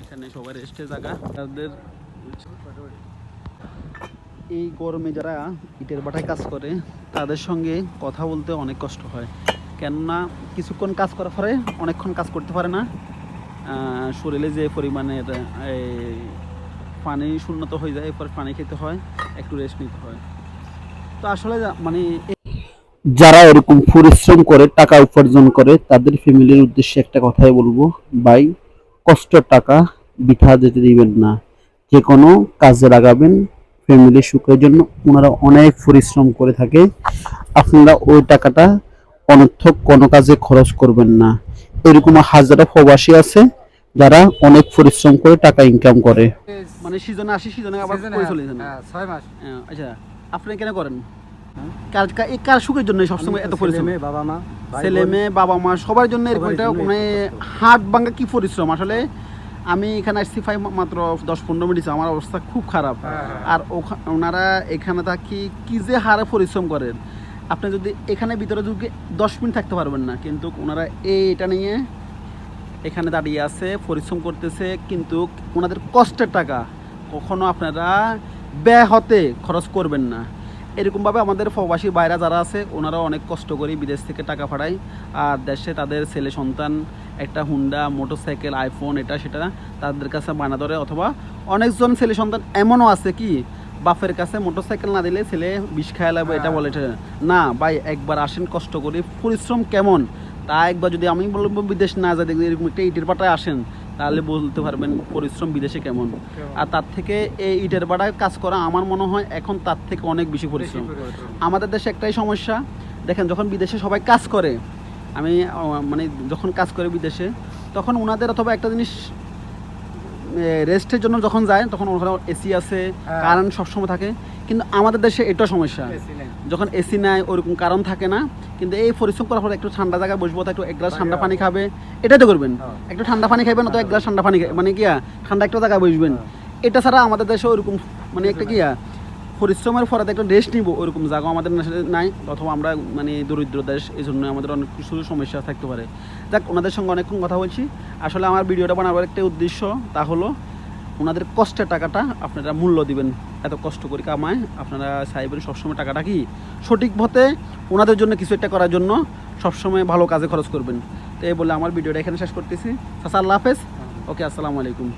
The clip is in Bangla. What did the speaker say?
এখানে সবাই রেস্টের জায়গা। তাদের এই গরমে যারা ইটের ভাটায় কাজ করে তাদের সঙ্গে কথা বলতে অনেক কষ্ট হয়, কেননা কিছুক্ষণ কাজ করার পরে অনেকক্ষণ কাজ করতে পারে না। শরীরে যে পরিমাণের পানি শূন্যতা হয়ে যায়, এরপর পানি খেতে হয়, একটু রেস্ট নিতে হয়। তো আসলে মানে যারা এরকম পরিশ্রম করে টাকা উপার্জন করে তাদের ফ্যামিলির উদ্দেশ্যে একটা কথাই বলবো, ভাই কষ্টের টাকা বৃথা যেতে দিবেন না, যে কোনো কাজে লাগাবেন ফ্যামিলির সুখের জন্য। ওনারা অনেক পরিশ্রম করে থাকে, আপনারা ওই টাকাটা অনর্থক কোনো কাজে খরচ করবেন না। এরকম হাজারো প্রবাসী আছে যারা অনেক পরিশ্রম করে টাকা ইনকাম করে, মানে সিজনে আসি সিজনে আবার চলে যান। 6 মাস। আচ্ছা, আপনি কেন করেন? কার সুখের জন্য সবসময় এত পরিশ্রম? ছেলে মেয়ে বাবা মা সবার জন্য এরকম একটা মানে হাট ভাঙা কি পরিশ্রম। আসলে আমি এখানে আসছি মাত্র 10-15 মিনিট, আমার অবস্থা খুব খারাপ। আর ওনারা এখানে থাকি কি যে হারে পরিশ্রম করেন, আপনি যদি এখানে ভিতরে ঢুকে 10 মিনিট থাকতে পারবেন না। কিন্তু ওনারা এটা নিয়ে এখানে দাঁড়িয়ে আছে, পরিশ্রম করতেছে, কিন্তু ওনাদের কষ্টের টাকা কখনো আপনারা ব্যয় হতে খরচ করবেন না। এরকমভাবে আমাদের প্রবাসী বাইরা যারা আছে ওনারা অনেক কষ্ট করে বিদেশ থেকে টাকা পাঠায়, আর দেশে তাদের ছেলে সন্তান একটা হুন্ডা মোটরসাইকেল আইফোন এটা সেটা তাদের কাছে বানা ধরে। অথবা অনেকজন ছেলে সন্তান এমনও আছে কি বাপের কাছে মোটরসাইকেল না দিলে ছেলে বিষ খায় লাগবে, এটা বলে না। ভাই একবার আসেন, কষ্ট করে পরিশ্রম কেমন তা একবার যদি আমি বলবো বিদেশ না যায় দেখবেন এরকম একটা ইটের পাটায় আসেন, তাহলে বলতে পারবেন পরিশ্রম বিদেশে কেমন। আর তার থেকে এই ইটের ভাটায় কাজ করা আমার মনে হয় এখন তার থেকে অনেক বেশি পরিশ্রম। আমাদের দেশে একটাই সমস্যা, দেখেন যখন বিদেশে সবাই কাজ করে, আমি মানে যখন কাজ করে বিদেশে তখন ওনাদের অথবা একটা জিনিস রেস্টের জন্য যখন যায় তখন ওখানে এসি আছে, কারেন্ট সবসময় থাকে। কিন্তু আমাদের দেশে এটা সমস্যা, যখন এসি নাই ওরকম কারণ থাকে না। কিন্তু এই পরিশ্রম করার পরে একটু ঠান্ডা জায়গায় বসবো, একটু এক গ্লাস ঠান্ডা পানি খাবে, এটাই তো করবেন। একটু ঠান্ডা পানি খাইবেন অথবা এক গ্লাস ঠান্ডা পানি মানে কি ঠান্ডা একটা জায়গায় বসবেন। এটা ছাড়া আমাদের দেশে ওরকম মানে একটা কি পরিশ্রমের পরে একটা রেস্ট নিব ওরকম জায়গা আমাদের নাই। অথবা আমরা মানে দরিদ্র দেশ, এই জন্য আমাদের অনেক কিছু সমস্যা থাকতে পারে। যাক, ওনাদের সঙ্গে অনেকক্ষণ কথা বলছি। আসলে আমার ভিডিওটা বানাবার একটা উদ্দেশ্য, তা হলো ওনাদের কষ্টের টাকাটা আপনারা মূল্য দিবেন। এত কষ্ট করে কামায় আপনারা চাইবেন সবসময় টাকাটা কি সঠিক পথে ওনাদের জন্য কিছু একটা করার জন্য সবসময় ভালো কাজে খরচ করবেন। তো এই বলে আমার ভিডিওটা এখানে শেষ করতেছি। আল্লাহ হাফেজ। ওকে, আসসালামু আলাইকুম।